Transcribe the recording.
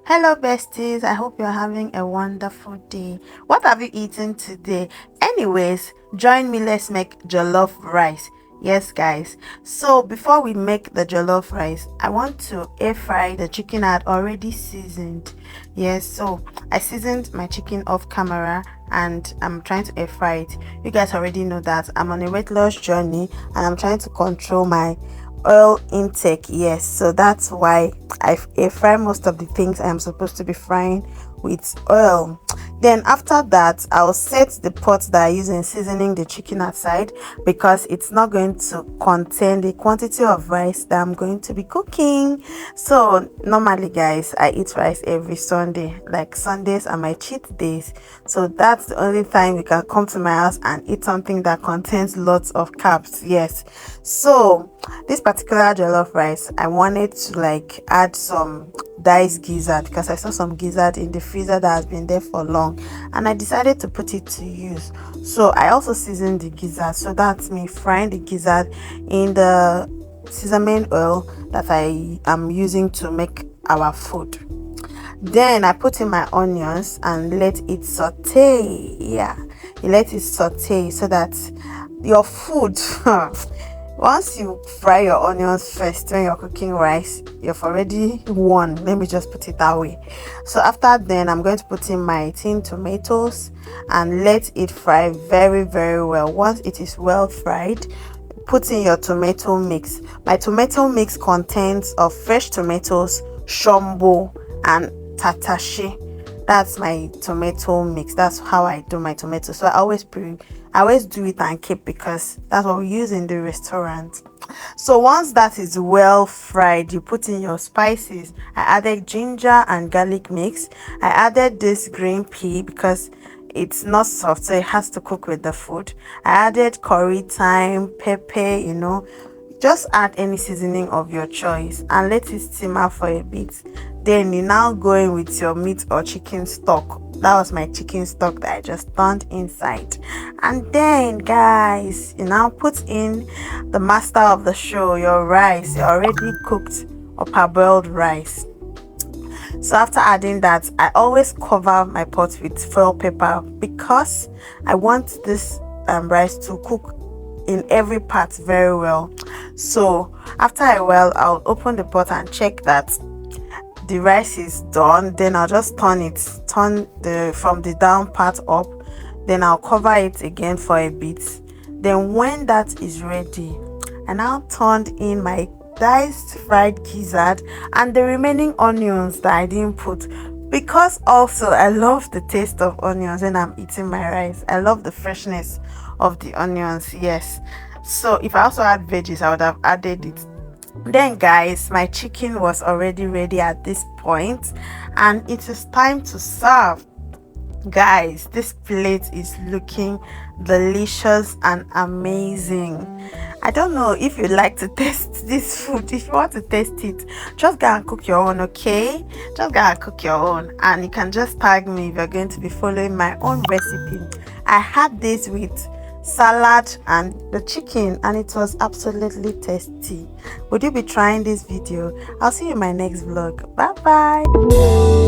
Hello, besties. I hope you're having a wonderful day. What have you eaten today? Anyways, join me. Let's make jollof rice. Yes, guys. So, before we make the jollof rice, I want to air fry the chicken I had already seasoned. Yes, so I seasoned my chicken off camera and I'm trying to air fry it. You guys already know that I'm on a weight loss journey and I'm trying to control my oil intake. Yes, so that's why I air fry most of the things I am supposed to be frying with oil. Then after that, I'll set the pot that I use in seasoning the chicken aside because it's not going to contain the quantity of rice that I'm going to be cooking. So normally, guys, I eat rice every Sunday. Like Sundays are my cheat days, so that's the only time you can come to my house and eat something that contains lots of carbs. Yes, so this particular jollof rice, I wanted to like add some diced gizzard because I saw some gizzard in the freezer that has been there for long and I decided to put it to use. So I also seasoned the gizzard, so that's me frying the gizzard in the seasoning oil that I am using to make our food. Then I put in my onions and let it saute. Yeah, you let it saute so that your food once you fry your onions first when you're cooking rice, you've already won. Let me just put it that way. So after then, I'm going to put in my tin tomatoes and let it fry very, very well. Once it is well fried, put in your tomato mix. My tomato mix contains of fresh tomatoes, shombo, and tatashi. That's my tomato mix. That's how I do my tomatoes. So I always do it and keep because that's what we use in the restaurant. So once that is well fried, you put in your spices. I added ginger and garlic mix. I added this green pea because it's not soft, so it has to cook with the food. I added curry, thyme, pepper. Just add any seasoning of your choice and let it simmer for a bit. Then you now go in with your meat or chicken stock. That was my chicken stock that I just turned inside. And then, guys, you now put in the master of the show, your rice, your already cooked or parboiled rice. So after adding that, I always cover my pot with foil paper because I want this rice to cook in every part very well. So after I'll open the pot and check that the rice is done. Then I'll just turn the from the down part up. Then I'll cover it again for a bit. Then when that is ready, I now turned in my diced fried gizzard and the remaining onions that I didn't put because also I love the taste of onions when I'm eating my rice. I love the freshness of the onions. Yes, so if I also had veggies, I would have added it. Then, guys, my chicken was already ready at this point and it is time to serve. Guys, this plate is looking delicious and amazing. I don't know if you'd like to taste this food. If you want to taste it, just go and cook your own, okay? Just go and cook your own and you can just tag me if you're going to be following my own recipe. I had this with salad and the chicken and it was absolutely tasty. Would you be trying this video? I'll see you in my next vlog. Bye bye.